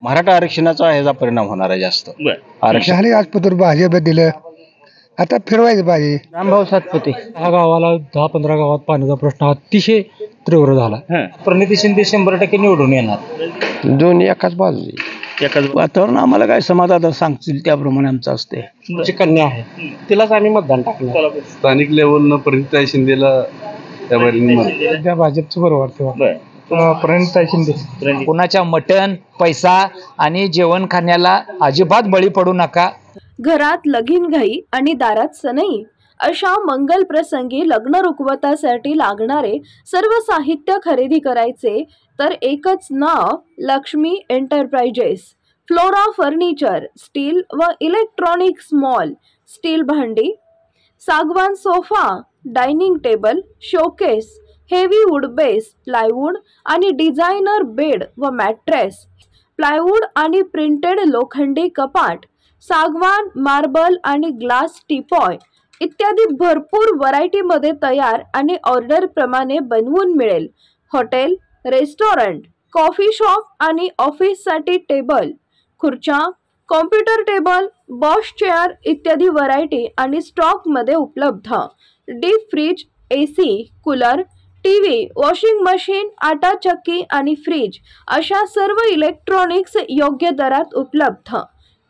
मराठा आरक्षणाचा ह्याचा परिणाम होणार आहे जास्त. आरक्षण झाले आज पत्र भाजप दिलं, आता फिरवायचं पाहिजे. रामभाऊ सातपुते. ह्या गावाला 10-15 गावात पाण्याचा प्रश्न अतिशय तीव्र झाला. प्रणिती शिंदे 100% निवडून येणार. दोन्ही एकाच बाजू. वातावरण आम्हाला काय समाधान सांगतील त्याप्रमाणे आमचं असते. जी कन्या आहे तिलाच आम्ही मतदान टाकलं. स्थानिक लेवलनं प्रणिताई शिंदेला त्या त्या भाजपचं बरं वाटतं. प्रणिताई शिंदे. कुणाच्या मटण पैसा आणि जेवण खाण्याला अजिबात बळी पडू नका. घरात लगीनघाई आणि दारात सनई अशा मंगल प्रसंगी लग्न रुखवतासाठी लागणारे सर्व साहित्य खरेदी करायचे तर एकच नाव Lakshmi enterprises. Flora furniture, steel व इलेक्ट्रॉनिक्स मॉल, स्टील भांडी, सागवान sofa, dining table, showcase, heavy wood base, plywood आणि डिझायनर बेड व मॅट्रेस, प्लायवूड आणि प्रिंटेड लोखंडी कपाट, सागवान, मार्बल आणि ग्लास टीपॉय इत्यादी भरपूर व्हरायटीमध्ये तयार आणि ऑर्डर प्रमाणे बनवून मिळेल. हॉटेल, रेस्टॉरंट, कॉफी शॉप आणि ऑफिससाठी टेबल, खुर्च्या, कॉम्प्युटर टेबल, बॉश चेअर इत्यादी व्हरायटी आणि स्टॉकमध्ये उपलब्ध. Deep freeze, AC, cooler, TV, washing machine, आटा चक्की आणि फ्रीज अशा सर्व इलेक्ट्रॉनिक्स योग्य दरात उपलब्ध.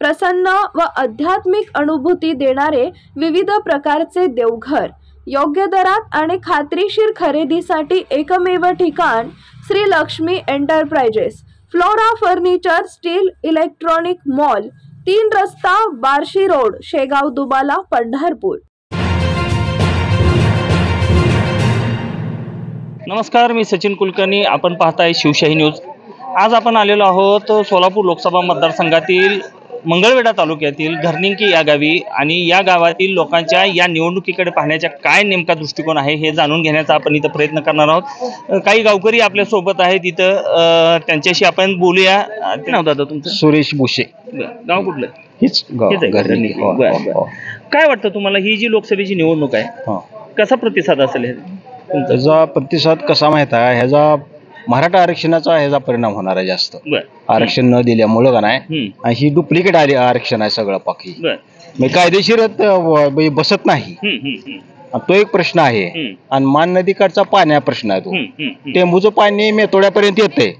प्रसन्न व आध्यात्मिक अनुभूती देणारे विविध प्रकारचे देवघर, योग्य दरात आणि खात्रीशीर खरेदीसाठी एकमेव ठिकाण Shri Lakshmi enterprises. Flora furniture, steel, electronic mall, 3 रस्ता, बार्शी रोड, शेगाव दुबाला, पंढरपूर. नमस्कार, मी सचिन कुलकर्णी. आपण पाहताय शिवशाही न्यूज. आज आपण आलेलो आहोत सोलापूर लोकसभा मतदारसंघातील मंगळवेढा तालुक्यातील घरनिंकी या गावी आणि या गावातील लोकांच्या या निवडणुकीकडे पाहण्याचा काय नेमका दृष्टिकोन आहे हे जाणून घेण्याचा आपण इथं प्रयत्न करणार आहोत. काही गावकरी आपल्या सोबत आहेत इथं, त्यांच्याशी आपण बोलूया. ते नाव दादा तुमचं? सुरेश भुसे. गाव कुठलं? हीच घरनिंकी. काय वाटतं तुम्हाला ही जी लोकसभेची निवडणूक आहे कसा प्रतिसाद असेल ह्याचा प्रतिसाद कसा माहित आहे? ह्याचा मराठा आरक्षणाचा ह्याचा परिणाम होणार आहे जास्त. आरक्षण न दिल्यामुळं का नाही, ही डुप्लिकेट आरक्षण आहे सगळं पाकी. कायदेशीर बसत नाही, तो एक प्रश्न आहे. आणि मान नदीकडचा पाण्या प्रश्न आहे तो. टेंबूचं पाणी मेतोड्यापर्यंत येते,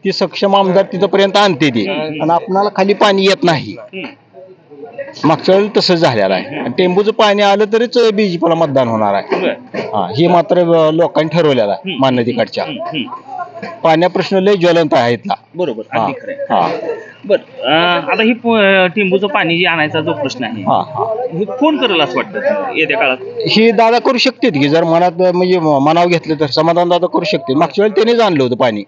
ती सक्षम आमदार तिथपर्यंत आणते ती, आणि आपणाला खाली पाणी येत नाही. मागच्या वेळेला तसंच झालेलं आहे. टेंबूचं पाणी आलं तरीच बीजेपीला मतदान होणार आहे. हे मात्र लोकांनी ठरवलेलं आहे. मान नदीकडच्या पाण्या प्रश्न लय ज्वलंत आहे इथला. बरोबर. आता ही टेंबूचं पाणी जे आणायचा जो प्रश्न आहे हे कोण करेल असं वाटतं येत्या काळात? ही दादा करू शकते की जर मनात म्हणजे मनावर घेतलं तर समाधान दादा करू शकते. मागच्या वेळेला त्यांनीच आणलं होतं पाणी.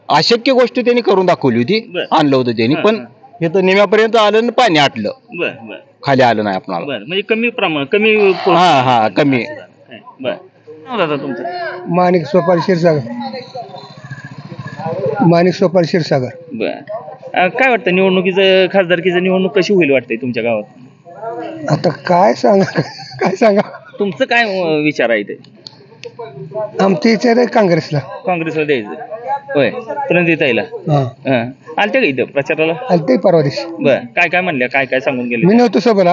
अशक्य गोष्ट त्यांनी करून दाखवली होती. आणलं होतं त्यांनी, पण हे तर निम्यापर्यंत आलं आणि पाणी आटलं, खाली आलं नाही आपल्याला. म्हणजे कमी प्रमाण, कमी कमी. दादा तुमचं? माणिक सोपाल क्षीरसागर. माणिक सोपाल क्षीरसागर. काय वाटतं निवडणुकीचं, खासदारकीचं निवडणूक कशी होईल वाटतंय तुमच्या गावात? आता काय सांगा तुमचं काय विचार आहे ते? आमचं विचार आहे काँग्रेसला द्यायचं. होय. प्रणिताईला आलते का इथं प्रचाराला? आलते परवा दिवशी. बरं. काय म्हणल्या, काय सांगून गेले? मी नव्हतो सोबत.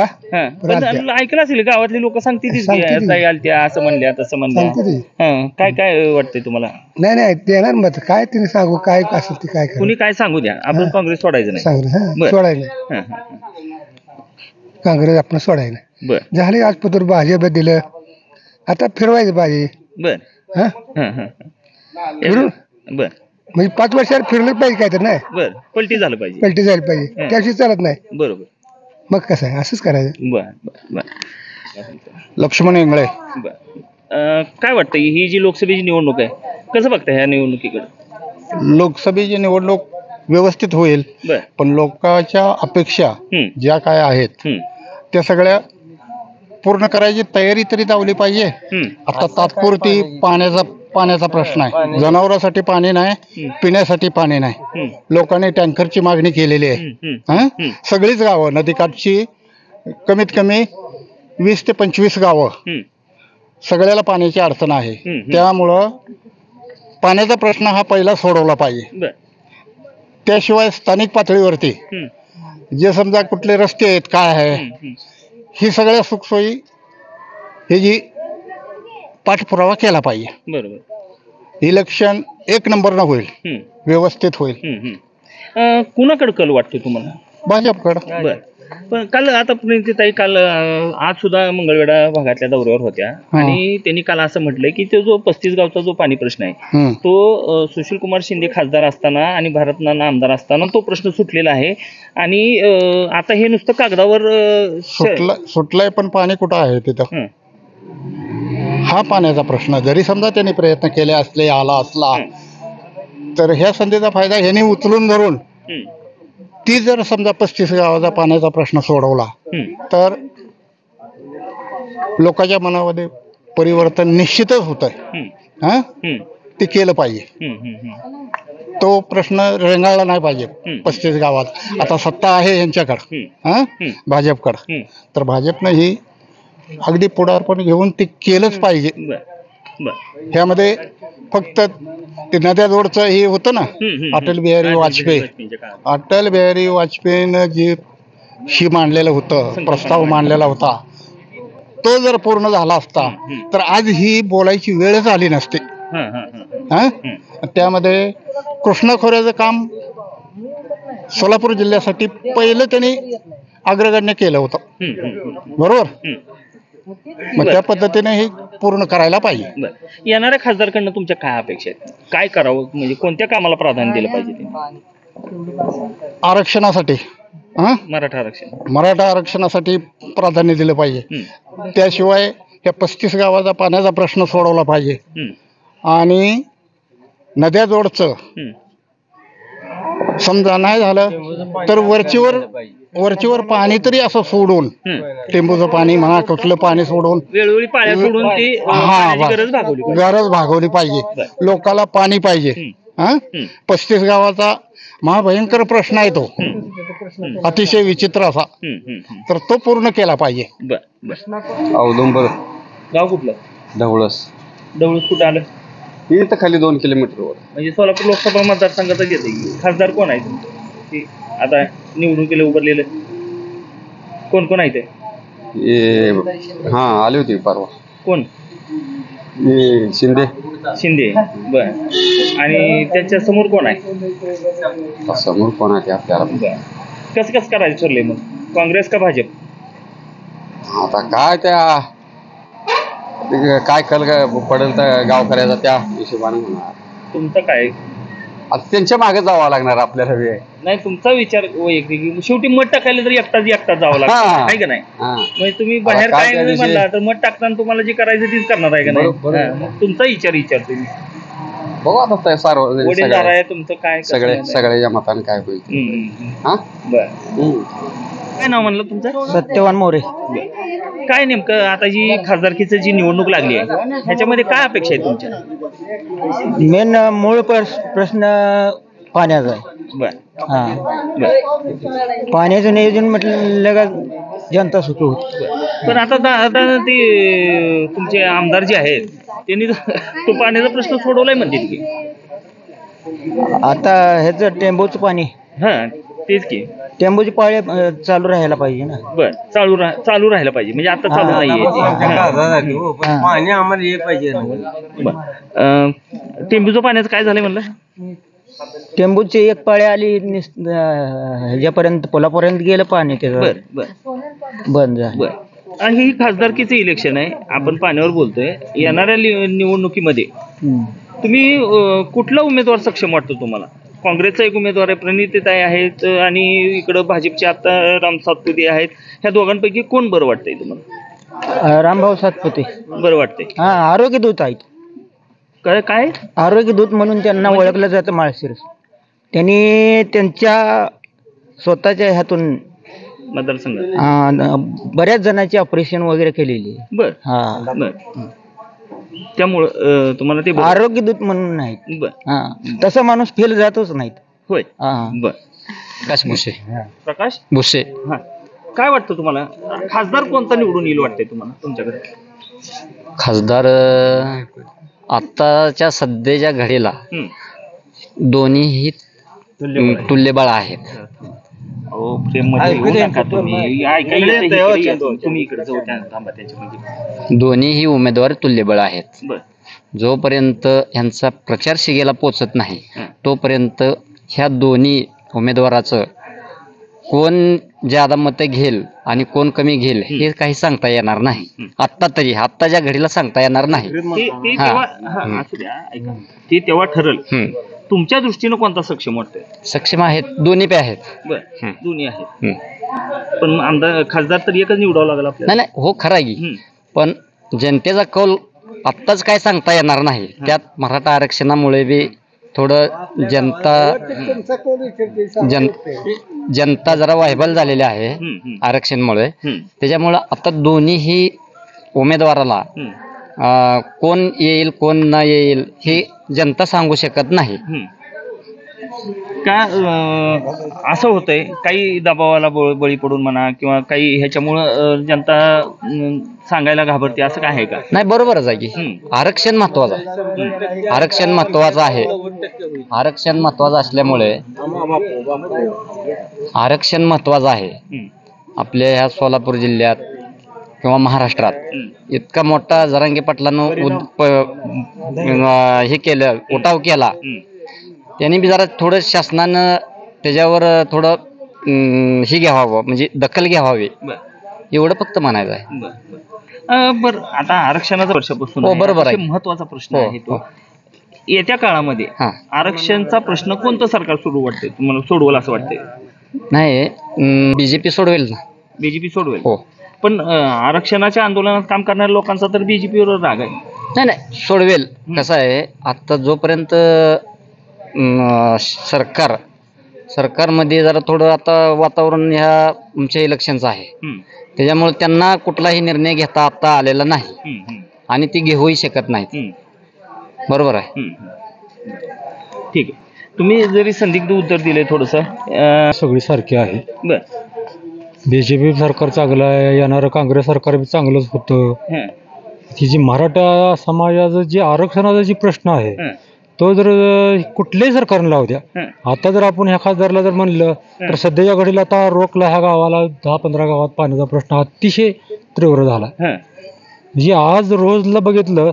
ऐकलं असेल गावातले लोक सांगतील आलत्या, असं म्हणल्या तसं म्हणल्या. काय वाटतंय तुम्हाला? नाही देणार मत. काय तिने सांगू, काय असेल ते काय कुणी काय सांगू द्या, आपण काँग्रेस सोडायचं नाही. सोडायला काँग्रेस आपण सोडायला. झाले आज पत्र भाजप दिलं, आता फिरवायचं पाहिजे. म्हणजे 5 वर्षात फिरलं पाहिजे काय तर. नाही पलटी झालं पाहिजे, त्याशी चालत नाही. बरोबर. मग कसं आहे, असंच करायचं. लक्ष्मण इंगळे. काय वाटतं ही जी लोकसभेची निवडणूक आहे कसं बघताय ह्या निवडणुकीकडे? लोकसभेची निवडणूक व्यवस्थित होईल, पण लोकांच्या अपेक्षा ज्या काय आहेत त्या सगळ्या पूर्ण करायची तयारी तरी लावली पाहिजे. आता तात्पुरती पाण्याचा प्रश्न आहे. जनावरांसाठी पाणी नाही, पिण्यासाठी पाणी नाही. लोकांनी टँकरची मागणी केलेली आहे. सगळीच गावं नदीकाठची कमीत कमी 20 ते 25 गावं सगळ्याला पाण्याची अडचण आहे. त्यामुळं पाण्याचा प्रश्न हा पहिला सोडवला पाहिजे. त्याशिवाय स्थानिक पातळीवरती जे समजा कुठले रस्ते आहेत काय आहे ही सगळ्या सुखसोयी हे जी पाठपुरावा केला पाहिजे. बरोबर. इलेक्शन 1 नंबरनं होईल, व्यवस्थित होईल. कुणाकडे कल वाटतो तुम्हाला? भाजपकडं. बर. पण काल आता प्रणितीताई काल आज सुद्धा मंगळवेढा भागातल्या दौऱ्यावर होत्या आणि त्यांनी काल असं म्हटलंय की तो जो 35 गावचा जो पाणी प्रश्न आहे तो सुशील कुमार शिंदे खासदार असताना आणि भारत नाना आमदार असताना तो प्रश्न सुटलेला आहे आणि आता हे नुसतं कागदावर सुटलंय पण पाणी कुठं आहे तिथं? हा पाण्याचा प्रश्न जरी समजा त्यांनी प्रयत्न केले असले आला असला तर ह्या संधीचा फायदा ह्यांनी उचलून धरून ती जर समजा 35 गावाचा पाण्याचा प्रश्न सोडवला तर लोकांच्या मनामध्ये परिवर्तन निश्चितच होत आहे. ते केलं पाहिजे. तो प्रश्न रेंगाळला नाही पाहिजे 35 गावात. आता सत्ता आहे यांच्याकडं भाजपकडं तर भाजपनं ही अगदी पुढारपण घेऊन ते केलंच पाहिजे. ह्यामध्ये फक्त ते नद्याजोडचं हे होतं ना अटल बिहारी वाजपेयीनं जे मांडलेलं होतं प्रस्ताव मांडलेला होता तो जर पूर्ण झाला असता तर आज ही बोलायची वेळच आली नसते. त्यामध्ये कृष्णा खोऱ्याचं काम सोलापूर जिल्ह्यासाठी पहिलं त्यांनी अग्रगण्य केलं होतं. बरोबर. मग त्या पद्धतीने हे पूर्ण करायला पाहिजे. येणाऱ्या खासदारकडनं तुमच्या काय अपेक्षा आहेत? काय करावं म्हणजे कोणत्या कामाला प्राधान्य दिलं पाहिजे? आरक्षणासाठी मराठा आरक्षणासाठी प्राधान्य दिलं पाहिजे. त्याशिवाय या 35 गावाचा पाण्याचा प्रश्न सोडवला पाहिजे आणि नद्याजोडचं समजा नाही झालं तर वरचीवर पाणी तरी असं सोडून टेंबूचं पाणी म्हणा कुठलं पाणी सोडून वेळोवेळी पाणी सोडून ती गरज भागवली पाहिजे. लोकाला पाणी पाहिजे. 35 गावाचा महाभयंकर प्रश्न आहे तो अतिशय विचित्र असा तर तो पूर्ण केला पाहिजे. औदुंबर. गाव कुठलं? ढवळस. कुठं आलं? इथं खाली 2 किलोमीटरवर. म्हणजे सोलापूर लोकसभा मतदारसंघातच येते. खासदार कोण आहे तुमचं आता निवडणुकीला उभारलेलं? कोण आहे ते? आली होती परवा. कोण? शिंदे. बर. आणि त्यांच्या समोर कोण आहे? समोर कोण आहे आपल्याला कसं करायचं ठरलंय मग? काँग्रेस का भाजप? आता काय काय कल पडेल तर गावकऱ्याचा त्या हिशोबाने होणार. तुमचं काय? आता त्यांच्या मागे जावं लागणार आपल्याला. नाही तुमचा विचार वैयक्तिक शेवटी मत टाकायला तर एकटाच जावं लागतं आहे का नाही? म्हणजे तुम्ही बाहेर काय म्हणला तर मत टाकताना तुम्हाला जे करायचं तीच करणार आहे का नाही? मग तुमचा विचार तुम्ही बघू आता वडीलधार आहे तुमचं काय सगळ्याच्या मताने काय होईल. काय नाव म्हणलं तुमचं? सत्यवान मोरे. काय नेमकं आता जी खासदारकीचं जी निवडणूक लागली आहे ह्याच्यामध्ये काय अपेक्षा आहे तुमच्या? मेन मूळ प्रश्न पाण्याचा आहे. पाण्याचं नियोजन म्हटलं का जनता सुखी होती. पण आता ते तुमचे आमदार जे आहेत त्यांनी तो पाण्याचा प्रश्न सोडवलाय म्हणते की आता ह्याचं टेंबूचं पाणी तेच की टेंबूची पाळी चालू राहायला पाहिजे ना. बर. चालू राहायला पाहिजे म्हणजे आता चालू नाहीये पाणी आम्हाला हे पाहिजे. टेंबूचं पाण्याचं काय झालंय म्हणलं? टेंबूची एक पाळी आली ह्याच्यापर्यंत पुलापर्यंत गेलं पाणी त्याचं बंद झालं. आणि ही खासदारकीचं इलेक्शन आहे आपण पाण्यावर बोलतोय. येणाऱ्या निवडणुकीमध्ये तुम्ही कुठला उमेदवार सक्षम वाटतो तुम्हाला? काँग्रेसचा एक उमेदवार आहे प्रणितीताई आहेत आणि इकडं भाजपचे आता राम सातपुते आहेत. ह्या दोघांपैकी कोण बरं वाटतंय तुम्हाला? रामभाऊ सातपुते बरं वाटतंय. आरोग्य दूत आहेत. काय आरोग्य दूत म्हणून त्यांना ओळखलं जातं माळशिरस. त्यांनी त्यांच्या स्वतःच्या ह्यातून मतदारसंघात बऱ्याच जणांची ऑपरेशन वगैरे केलेली. बर. त्यामुळं तुम्हाला ते आरोग्य दूत म्हणून नाहीत. तसा माणूस फेल जातच नाहीत. होय. प्रकाश भुसे. काय वाटतं तुम्हाला खासदार कोणता निवडून येईल वाटतंय तुम्हाला तुमच्याकडे? खासदार आत्ताच्या सध्याच्या घडीला दोन्हीही तुल्यबळ आहेत. अहो प्रेममध्ये येऊ नका तुम्ही. ऐका, इकडे या. तुम्ही इकडे जाऊ थांबा त्याच्यामध्ये. दोन्हीही उमेदवार तुल्यबळ आहेत. बर जोपर्यंत ह्यांचा प्रचार शिगेला पोचत नाही तोपर्यंत ह्या दोन्ही उमेदवाराचं कोण ज्यादा मतं घेईल आणि कोण कमी घेईल हे काही सांगता येणार नाही. आत्ताच्या घडीला सांगता येणार नाही. ते तेव्हा ठरल. तुमच्या दृष्टीनं कोणता सक्षम वाटतंय? सक्षम आहेत, दोन्ही पे आहेत. बर दोन्ही आहेत. पण आमदार खासदार तर एकच निवडावं लागेल आपल्याला. नाही हो खरं आहे की, पण जनतेचा कौल आत्ताच काय सांगता येणार नाही. त्यात मराठा आरक्षणामुळे बी थोडं जनता जरा वायबल झालेली आहे आरक्षणमुळे. त्याच्यामुळं आता दोन्हीही उमेदवाराला कोण येईल कोण न येईल हे जनता सांगू शकत नाही. का असं होतंय, काही दबावाला बळी पडून म्हणा किंवा काही ह्याच्यामुळं जनता सांगायला घाबरते, असं काय आहे का? नाही, बरोबरच आहे की आरक्षण महत्वाचं आहे. आरक्षण महत्वाचं आहे. आरक्षण महत्वाचं असल्यामुळे आरक्षण महत्वाचं आहे. आपल्या ह्या सोलापूर जिल्ह्यात किंवा महाराष्ट्रात इतका मोठा जरांगे पाटलांनं हे केलं, उठाव केला. त्यांनी बी जरा थोडं शासनानं त्याच्यावर थोडं हे घ्यावं, म्हणजे दखल घ्यावी, एवढं फक्त म्हणायचं आहे. बरं, आता आरक्षणाचा वर्षापासून हो, बरोबर आहे. महत्वाचा प्रश्न आहे तो. येत्या काळामध्ये आरक्षणचा प्रश्न कोणतं सरकार वाटतंय तुम्हाला सोडवल असं वाटतंय? नाही, बीजेपी सोडवेल ना. बीजेपी सोडवेल. हो, पण आरक्षणाच्या आंदोलनात काम करणाऱ्या लोकांचा तर बीजेपीवर राग आहे. नाही सोडवेल. कसं आहे, आता जोपर्यंत सरकारमध्ये जरा थोडं आता वातावरण ह्या आमच्या इलेक्शनचं आहे, त्याच्यामुळे त्यांना कुठलाही निर्णय घेता आता आलेला नाही आणि ती घेऊही शकत नाहीत. बरोबर आहे. ठीक आहे. तुम्ही जरी संदिग्ध उत्तर दिले थोडंसं. सगळी सारखी आहे. बर, बीजेपी सरकार चांगलं आहे, येणारं काँग्रेस सरकार बी चांगलंच होतं. ही जी मराठा समाजाचं जे आरक्षणाचा जे प्रश्न आहे तो जर कुठल्याही सरकारनं लावू द्या. आता जर आपण ह्या खासदारला जर म्हणलं तर सध्याच्या घडीला आता रोकला ह्या गावाला 10-15 गावात पाण्याचा प्रश्न अतिशय तीव्र झाला. म्हणजे आज रोजला बघितलं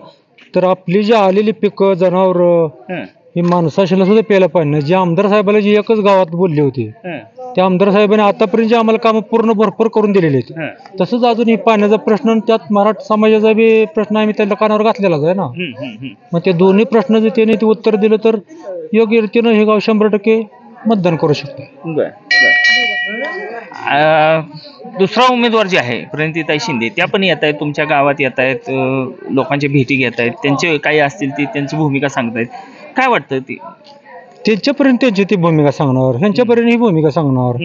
तर आपली जी आलेली पिकं, जनावरं ही माणसाशीला सुद्धा प्यायला पाहिजे नाही. जे आमदार साहेबाला जी एकच गावात बोलले होते त्या आमदार साहेबांनी आतापर्यंत जे आम्हाला कामं पूर्ण भरपूर करून दिलेले आहेत, तसंच अजून ही पाण्याचा प्रश्न आणि त्यात मराठा समाजाचा बी प्रश्न आम्ही त्यांना कानावर घातलेलाच आहे ना. मग ते दोन्ही प्रश्न जर त्याने ते उत्तर दिलं तर योग्य रीतीनं हे गाव 100% मतदान करू शकतो. दुसरा उमेदवार जे आहे प्रणितीताई शिंदे, त्या पण येत आहेत, तुमच्या गावात येत आहेत, लोकांची भेटी घेत आहेत, त्यांचे काही असतील ती त्यांची भूमिका सांगतायत. काय वाटतं ती त्यांच्यापर्यंत त्यांची ती भूमिका सांगणार, ह्यांच्यापर्यंत ही भूमिका सांगणार.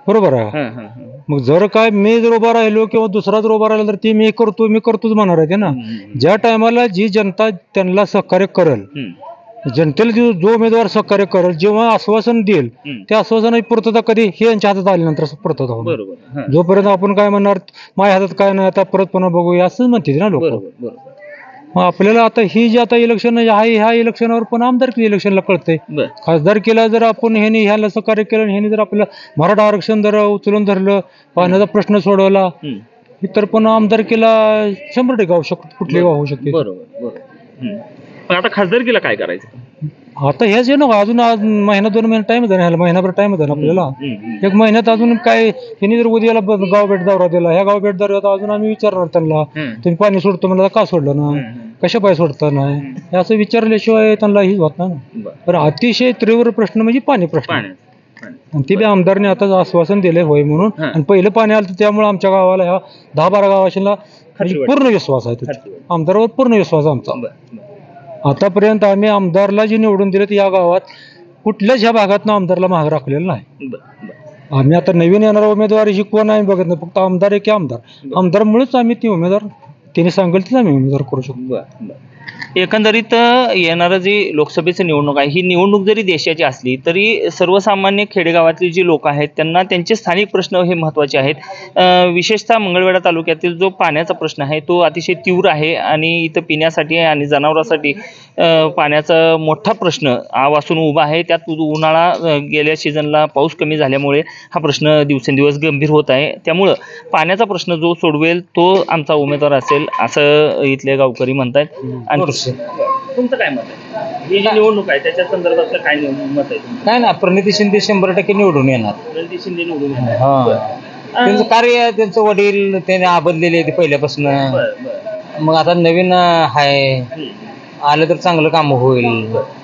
बरोबर आहे. मग जर काय मी जर उभा राहिलो किंवा दुसरा जर उभा राहिला तर ते मी करतोच म्हणणार आहे ना. ज्या टायमाला जी जनता त्यांना सहकार्य करेल, जनतेला जो उमेदवार सहकार्य करेल, जेव्हा आश्वासन देईल त्या आश्वासनाची पूर्तता कधी हे यांच्या हातात आल्यानंतर पूर्तता होणार. जोपर्यंत आपण काय म्हणणार माझ्या हातात काय नाही आता परत पुन्हा बघूया असंच म्हणते ना लोक. मग आपल्याला आता ही जी आता इलेक्शन आहे ह्या इलेक्शनवर पण आमदारकी इलेक्शनला कळतंय. खासदारकीला जर आपण ह्याला सहकार्य केलं, ह्याने जर आपलं मराठा आरक्षण जर उचलून धरलं, पाण्याचा प्रश्न सोडवला, तर पण आमदारकीला 100% होऊ शकतो, कुठली होऊ शकते. पण आता खासदारकीला काय करायचं? आता हेच आहे ना, अजून महिना 2 महिने टाइम आहे ना, महिनाभर टाइम आहे ना आपल्याला. 1 महिन्यात अजून काय, ह्यांनी जर उद्याला गाव भेट दौरा दिला, ह्या गाव भेट दौऱ्यात अजून आम्ही विचारणार त्यांना, तुम्ही पाणी सोडतो मला का सोडलं ना, कशा पाय सोडता नाही, हे असं विचारल्याशिवाय त्यांना ही होत नाही. पण अतिशय तीव्र प्रश्न म्हणजे पाणी प्रश्न, आणि ते बी आमदारने आता आश्वासन दिले होय म्हणून. आणि पहिलं पाणी आलं त्यामुळे आमच्या गावाला ह्या 10-12 गावाशीला पूर्ण विश्वास आहे, आमदारावर पूर्ण विश्वास आमचा. आतापर्यंत आम्ही आमदारला जे निवडून दिले या गावात कुठल्याच ह्या भागात आमदारला महाग राखलेलं नाही. आम्ही आता नवीन येणारा उमेदवार ही कोण आम्ही बघत नाही, फक्त आमदार आहे की आमदारमुळेच आम्ही ती उमेदवार त्यांनी सांगेल तीच आम्ही उमेदवार करू शकतो. एकंदरीत येणारं जी लोकसभेची निवडणूक आहे, ही निवडणूक जरी देशाची असली तरी सर्वसामान्य खेडेगावातली जी लोक आहेत त्यांना त्यांचे स्थानिक प्रश्न हे महत्त्वाचे आहेत. विशेषतः मंगळवेढा तालुक्यातील जो पाण्याचा प्रश्न आहे तो अतिशय तीव्र आहे आणि इथं पिण्यासाठी आणि जनावरांसाठी पाण्याचा मोठा प्रश्न वासून उभा आहे. त्यात उन्हाळा गेल्या सीझनला पाऊस कमी झाल्यामुळे हा प्रश्न दिवसेंदिवस गंभीर होत आहे. त्यामुळं पाण्याचा प्रश्न जो सोडवेल तो आमचा उमेदवार असेल असं इथले गावकरी म्हणतात. आणि तुमचं काय मत आहे? ही जी निवडणूक आहे त्याच्या संदर्भातलं काय मत आहे? काय ना, प्रणिती शिंदे 100% निवडून येणार. प्रणिती शिंदे निवडून येणार. हा, त्यांचं कार्य, त्यांचं वडील त्याने आबदलेले ते पहिल्यापासून. मग आता नवीन आहे, आलं तर चांगलं काम होईल.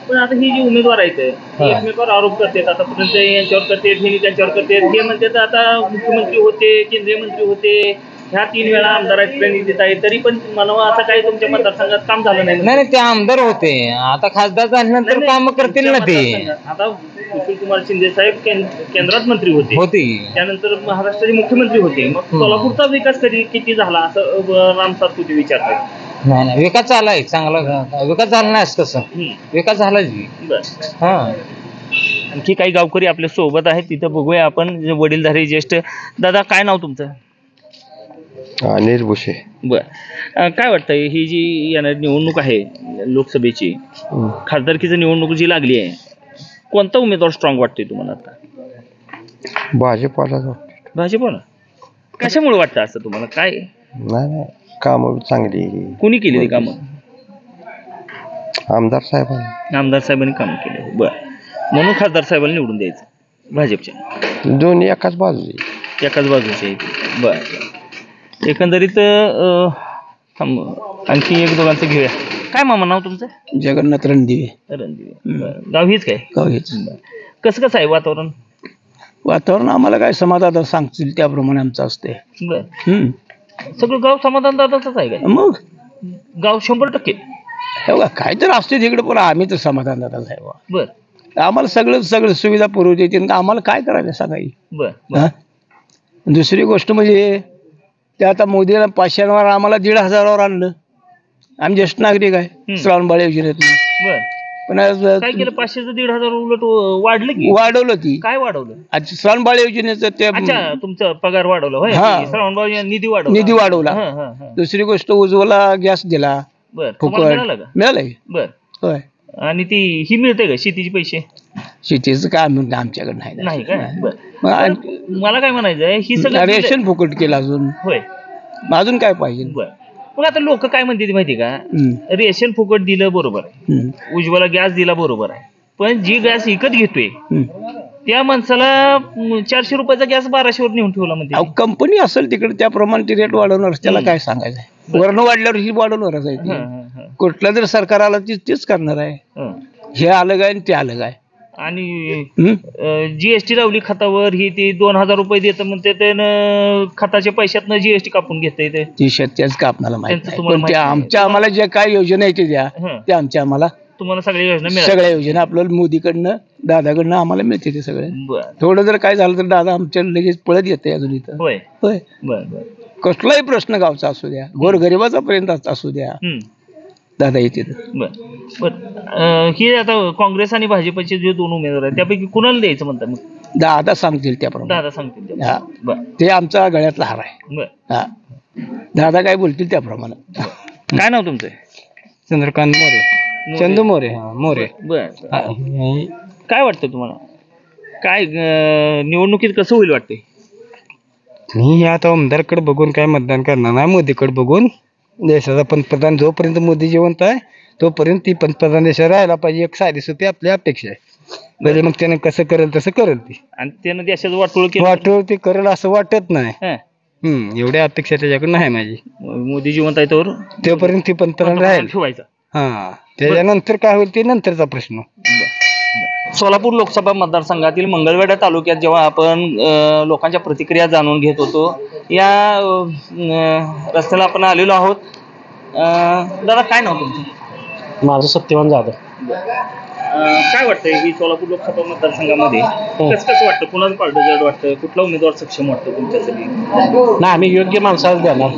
पण आता ही जी उमेदवार आहेत एकमेकावर आरोप करतात. आतापर्यंत यांच्यावर करतात, हे त्यांच्यावर करतात. हे म्हणतात आता मुख्यमंत्री होते, केंद्रीय मंत्री होते, ह्या 3 वेळा आमदार प्रतिनिधित आहे, तरी पण म्हणावं आता काही तुमच्या मतदारसंघात काम झालं नाही. नाही, ते आमदार होते, आता खासदार झाल्यानंतर काम करतील ना ते. आता सुशील कुमार शिंदे साहेब केंद्रात मंत्री होते, त्यानंतर महाराष्ट्राचे मुख्यमंत्री होते. मग सोलापूरचा विकास किती झाला असं राम सातपुते विचारतात. नाही, विकास झालाय, चांगला विकास झाला नाही असं कसं विकास झालाच. हा, आणखी काही गावकरी आपल्या सोबत आहेत, तिथं बघूया आपण. वडीलधारी ज्येष्ठ दादा, काय नाव तुमचं? अनिल भुसे. बर, काय वाटतंय ही जी येणारी निवडणूक आहे लोकसभेची, खासदारकीची निवडणूक जी लागली आहे, कोणता उमेदवार स्ट्रॉंग वाटतोय तुम्हाला आता? भाजपला. भाजपला कशामुळे वाटतं असं तुम्हाला? काय नाही, कामं चांगली. कुणी केली ती कामं? आमदार साहेबांनी कामं केली. बर, म्हणून खासदार साहेबांना निवडून द्यायचं भाजपच्या? दोन्ही एकाच बाजूचे. बर, एकंदरीत आणखी एक दोघांचं घेऊया. काय मामा नाव तुमचं? जगन्नाथ रणदिवे. गाव हीच काय? गाव हेच. कसं आहे वातावरण? वातावरण आम्हाला काय समाधान सांगतील त्याप्रमाणे आमचं असते. बर, सगळं गाव समाधानदाराच आहे काय? मग गाव 100%. काय तर असते तिकडे, पण आम्ही तर समाधानदाराच आहे. बर, आम्हाला सगळं सुविधा पुरवते येते, आम्हाला काय करायचं सांगाई. बर, दुसरी गोष्ट म्हणजे ते आता मोदीला 500वर आम्हाला 1,500वर आणलं. आम्ही ज्येष्ठ नागरिक आहे, श्रावणबाळ योजनेत. बर, पण काय केलं? 500चं 1,500 उलट वाढलं की? वाढवलं ती. काय वाढवलं? श्रावणबाळ योजनेचं ते. अच्छा, तुमचा पगार वाढवला? श्रावणबाळ निधी वाढवला. दुसरी गोष्ट उज्ज्वला गॅस दिला. बर, फुकट मिळालं. बर, होय. आणि ती ही मिळते का शेतीचे पैसे? शेतीचं काय म्हणते आमच्याकडे नाही काय? बर, मला काय म्हणायचंय, ही सगळं रेशन फुकट केलं अजून. होय, अजून काय पाहिजे? बर, मग आता लोक काय म्हणते माहिती का? रेशन फुकट दिलं बरोबर आहे, उज्ज्वला गॅस दिला बरोबर आहे, पण जी गॅस विकत घेतोय त्या माणसाला 400 रुपयाचा गॅस 1200वर नेऊन ठेवला. म्हणजे कंपनी असेल तिकडे त्याप्रमाणे ती रेट वाढवणार. त्याला काय सांगायचं? वर्ण वाढल्यावर ही वाढवणारच आहे. कुठलं जर सरकार आलं तेच करणार आहे. हे अलग आहे आणि ते अलग आहे. आणि जीएसटी लावली खतावर, ही ती 2000 रुपये देतं म्हणते, त्यानं खताच्या पैशातनं जीएसटी कापून घेते. ती शेतकऱ्याच आपल्याला माहिती. आम्हाला ज्या काय योजना आहे त्या आमच्या आम्हाला तुम्हाला सगळ्या योजना आपल्याला मोदीकडनं दादाकडनं आम्हाला मिळते ते सगळे. थोडं जर काय झालं तर दादा आमच्या लगेच पळत येते अजून इथं. होय, कसलाही प्रश्न गावचा असू द्या, गोरगरिबाचा पर्यंत असू द्या, दादा येते. ही आता काँग्रेस आणि भाजपचे जे 2 उमेदवार आहेत त्यापैकी कुणाला द्यायचं म्हणतात? मग दादा सांगतील त्याप्रमाणे. ते आमचा गळ्यातला हार आहे. दादा काय बोलतील त्याप्रमाणे. काय नाव तुमचं? चंद्रकांत चंदू मोरे. बर, काय वाटतं तुम्हाला? काय निवडणुकीत कसं होईल वाटतंय? मी आता आमदारकडे बघून काय मतदान करणार नाही, मोदीकडे बघून. देशाचा पंतप्रधान जोपर्यंत मोदी जिवंत आहे तोपर्यंत ती पंतप्रधान देशात राहायला पाहिजे, एक साधी सोपी आपली अपेक्षा आहे. म्हणजे मग त्याने कसं करेल तसं करेल ती. आणि त्यानं देशाचं वाटोळ ते करेल असं वाटत नाही. एवढ्या अपेक्षा त्याच्याकडे नाही माझी. मोदी जिवंत आहे तोपर्यंत ती पंतप्रधान राहील. ठेवायचा. त्याच्यानंतर काय होईल ते नंतरचा प्रश्न. सोलापूर लोकसभा मतदारसंघातील मंगळवेढा तालुक्यात जेव्हा आपण लोकांच्या प्रतिक्रिया जाणून घेत होतो, या रस्त्याला आपण आलेलो आहोत. दादा, काय नाव तुमचं? माझं सत्यवान जाधव. काय वाटतंय ही सोलापूर लोकसभा मतदारसंघामध्ये कसं वाटतं? कुणाचं पारडं जड वाटतं? कुठला उमेदवार सक्षम वाटतं तुमच्यासाठी? नाही, आम्ही योग्य माणसाला देणार.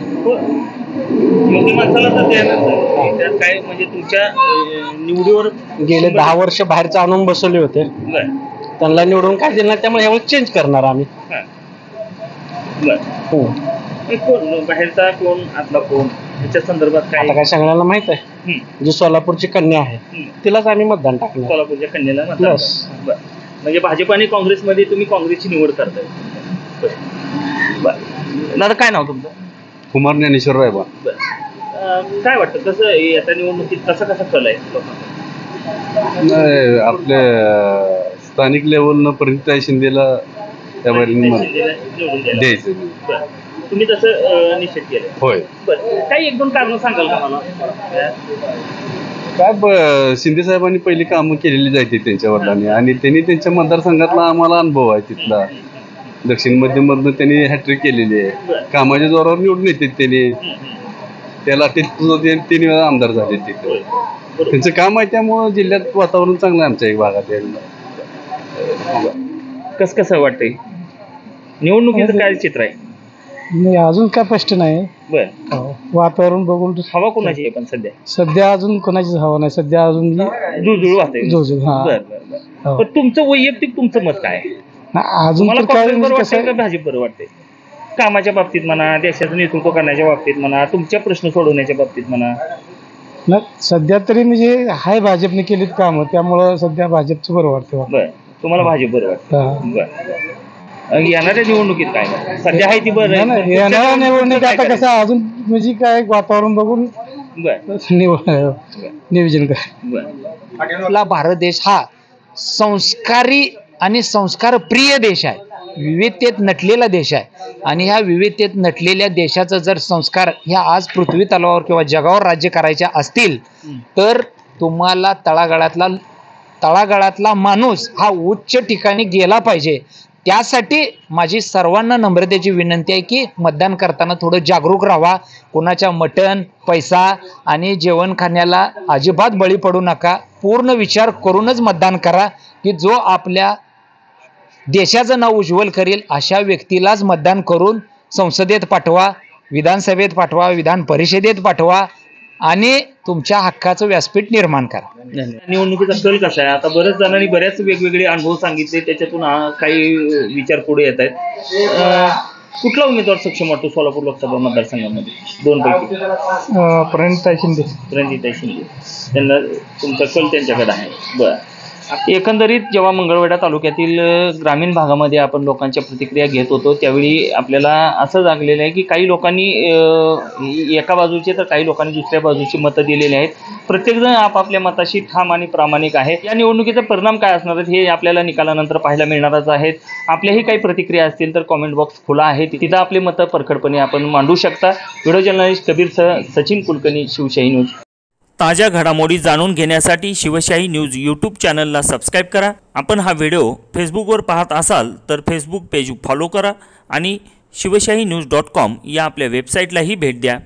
योग्य माणसाला तर देणार. त्यात काय म्हणजे तुमच्या निवडीवर गेले 10 वर्ष बाहेरचे आणून बसवले होते, बरं त्यांना निवडून काय दिलं नाही, त्यामुळे यावेळी चेंज करणार आम्ही. हां बरं कोण बाहेरचा कोण आतला कोण याच्या संदर्भात काय आता काय सगळ्यांना माहित आहे, जी सोलापूरची कन्या आहे तिलाच आम्ही मतदान टाकलं. सोलापूरच्या कन्याला मतदान. बरं म्हणजे भाजप आणि काँग्रेसमध्ये तुम्ही काँग्रेसची निवड करताय. बरं दादा काय नाव तुमचं? कुमार ज्ञानेश्वर रायबा. काय वाटतं कसं आता निवडणुकीत कसा कल आहे लोकांना? नाही, आपल्या स्थानिक लेवलनं परिणिताई शिंदेला त्यावेळी निवडून द्यायचं. बरं तुम्ही तसं निश्चित केलं? होय. बरं काही 1-2 कारणं सांगाल का मला? काय शिंदे साहेबांनी पहिली कामं केलेली जायची त्यांच्या वडिलांनी, आणि त्यांनी त्यांच्या मतदारसंघातला आम्हाला अनुभव आहे तिथला. दक्षिण मध्यमधनं त्यांनी हॅट्रिक केलेली आहे, कामाच्या जोरावर निवडून येते त्यांनी. त्याला 3 वेळा आमदार झाले तिथे. त्यांचं काम आहे, त्यामुळं जिल्ह्यात वातावरण चांगलं आहे आमच्या एक भागात. कसं वाटतंय निवडणुकीचं काय चित्र आहे? नाही, अजून काय स्पष्ट नाही. बरं वातावरण बघून हवा कोणाची आहे पण सध्या अजून कोणाचीच हवा नाही. सध्या अजून जुळजुळ वाटते. बरं पण तुमचं वैयक्तिक तुमचं मत काय? अजून मला तर काय काँग्रेस बरं म्हणजे वाटतंय कसं का भाजप बरं वाटतंय? कामाच्या बाबतीत म्हणा, देशाचं नेतृत्व करण्याच्या बाबतीत म्हणा, तुमच्या प्रश्न सोडवण्याच्या बाबतीत म्हणा. ना सध्या तरी म्हणजे हाय भाजपने केलीत कामं, त्यामुळं सध्या भाजपचं बरं वाटतं. बरं तुम्हाला भाजप बरं वाटतं. बरं येणाऱ्या निवडणुकीत काय सध्या आहे ती बरं? येणाऱ्या निवडणूक आता कसं अजून म्हणजे काय वातावरण बघून नियोजन काय. आपला भारत देश हा संस्कारी आणि संस्कार प्रिय देश आहे, विविधतेत नटलेला देश आहे. आणि ह्या विविधतेत नटलेल्या देशाचा जर संस्कार ह्या आज पृथ्वी तलावावर किंवा जगावर राज्य करायचे असतील तर तुम्हाला तळागाळातला माणूस हा उच्च ठिकाणी गेला पाहिजे. त्यासाठी माझी सर्वांना नम्रतेची विनंती आहे की मतदान करताना थोडं जागरूक राहा. कोणाच्या मटण, पैसा आणि जेवण खाण्याला अजिबात बळी पडू नका. पूर्ण विचार करूनच मतदान करा की जो आपल्या देशाचं नाव उज्ज्वल करेल अशा व्यक्तीलाच मतदान करून संसदेत पाठवा, विधानसभेत पाठवा, विधान परिषदेत पाठवा आणि तुमच्या हक्काचं व्यासपीठ निर्माण करा. निवडणुकीचा कल कसा आहे? आता बऱ्याच जणांनी बऱ्याच वेगवेगळे अनुभव सांगितले, त्याच्यातून काही विचार पुढे येत आहेत. कुठला उमेदवार सक्षम वाटतो सोलापूर लोकसभा मतदारसंघामध्ये 2 पैकी? प्रणिताई शिंदे. प्रणिताई शिंदे, त्यांना तुमचा कल त्यांच्याकडे आहे. बरं एकंदरीत जेव्हा मंगळवेढा तालुक्यातील ग्रामीण भागामध्ये आपण लोकांच्या प्रतिक्रिया घेत होतो त्यावेळी आपल्याला असं जागलेलं आहे की काही लोकांनी एका बाजूचे तर काही लोकांनी दुसऱ्या बाजूची मतं दिलेली आहेत. प्रत्येकजण आपापल्या मताशी ठाम आणि प्रामाणिक आहे. या निवडणुकीचा परिणाम काय असणार आहे हे आपल्याला निकालानंतर पाहायला मिळणारच आहेत. आपल्याही काही प्रतिक्रिया असतील तर कॉमेंट बॉक्स खुला आहे, तिथं आपले मतं परखडपणे आपण मांडू शकता. व्हिडिओ जर्नलिस्ट कबीरसह सचिन कुलकर्णी, शिवशाही न्यूज. ताज्या घडामोडी जाणून घेण्यासाठी शिवशाही न्यूज यूट्यूब चॅनलला सबस्क्राईब करा. आपण हा व्हिडिओ फेसबुकवर पाहत असाल तर फेसबुक पेज फॉलो करा आणि शिवशाही न्यूज.com या आपल्या वेबसाईटलाही भेट द्या.